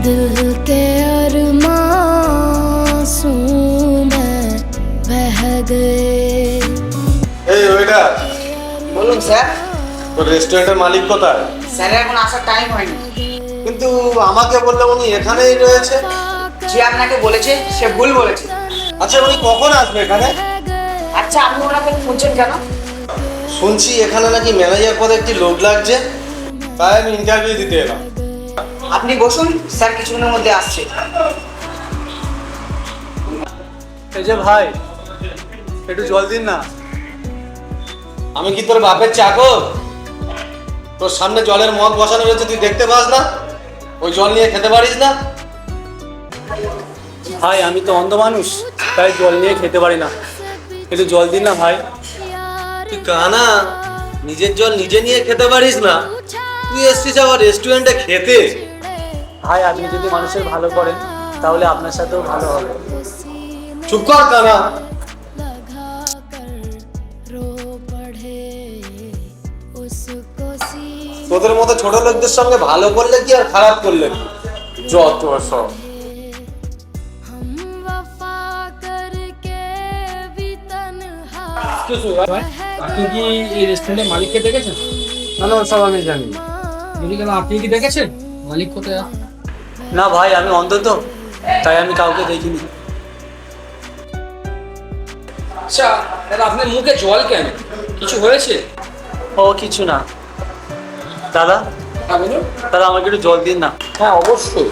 दिल के अरमासूं में बह गए। এই ওয়েটার, বলুন স্যার। তো রেস্টুরেন্টের মালিক কোথায়? স্যার এখন আসার টাইম হয়নি। কিন্তু আমাকে বললে উনি এখানেই রয়েছে। যে আপনাকে বলেছে সে ভুল বলেছে। আচ্ছা উনি কখন আসবে এখানে? আচ্ছা আপনি ওনাকে খুঁজছেন কেন? শুনছি এখানে নাকি ম্যানেজার পদে একটি লোক লাগছে, তাই আমি ইন্টারভিউ দিতে এলাম। আপনি বসুন, স্যার কিছুক্ষণের মধ্যে আসছে। এই যে ভাই, একটু জল দিন না। আমি কি তোর বাপের চাকর? তোর সামনে জলের মগ বসানো রয়েছে, তুই দেখতে পাস না? ওই জল নিয়ে খেতে পারিস না? ভাই আমি তো অন্ধ মানুষ, তাই জল নিয়ে খেতে পারি না। একটু জল দিন না ভাই। তুই কানা, নিজের জল নিজে নিয়ে খেতে পারিস না, তুই এসছিস আবার রেস্টুরেন্টে খেতে? ভাই আপনি যদি মানুষের ভালো করেন তাহলে আপনার সাথেও ভালো হবে। চুপ কর কানা। তোদের মতো ছোট লোকদের সঙ্গে ভালো করলে কি আর খারাপ করলে কি? যত সব। আপনি কি এই রেস্টুরেন্টের মালিককে দেখেছেন? না না, সব আমি জানি। যদি কেন আপনি কি দেখেছেন মালিক কোথায়? না ভাই আমি অন্ধ তো, তাই আমি কাউকে দেখিনি। আচ্ছা দাদা আপনার মুখে জল কেন, কিছু হয়েছে? ও কিছু না দাদা। হ্যাঁ বলুন। দাদা আমাকে একটু জল দিন না। হ্যাঁ অবশ্যই।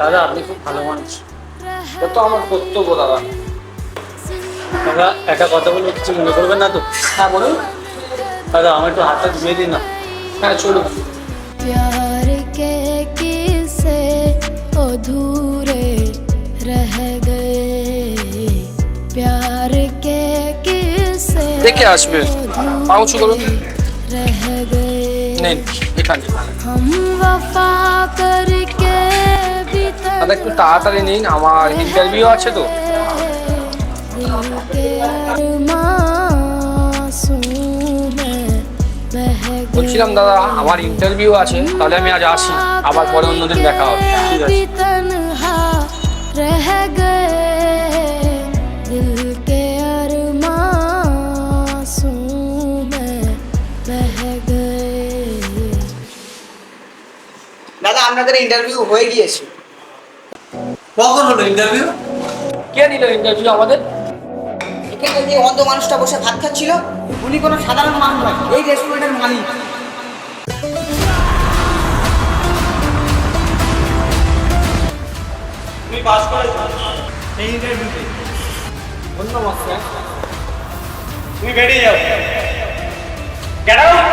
দাদা আপনি খুব ভালো মানুষ। কত আমার কর্তব্য দাদা। দাদা একটা কথা বলবো, কিছু মনে করবেন না তো? হ্যাঁ বলুন। দাদা আমার একটু হাতটা ধুয়ে দিন না। হ্যাঁ চলুন। प्यार के किस्से अधूरे रह गए, प्यार के किस्से দেখে আসবে, পা উঁচু করুন। रह गए। নেন এখানে। हम वफा करके भी দাদা একটু তাড়াতাড়ি নিন, আমার ইন্টারভিউ আছে তো। दिल के अरमासूं में बह गए। বলছিলাম দাদা আমার ইন্টারভিউ আছে, তাহলে আমি আজ আসি, আবার পরে অন্যদিন দেখা হবে। ঠিক আছে। भी तन्हा रह गए, दिल के अरमासूं में बह गए। দাদা আপনাদের ইন্টারভিউ হয়ে গিয়েছে। কখন হলো ইন্টারভিউ? কে দিল ইন্টারভিউ আমাদের? এখানে যে অন্ধ মানুষটা বসে ভাত খাচ্ছিল উনি কোনো সাধারণ মানুষ নয়, এই রেস্টুরেন্টের মালিক। তুমি পাস করেছো এই ইন্টারভিউতে? ধন্যবাদ স্যার। তুমি বেরিয়ে যাও। Get out.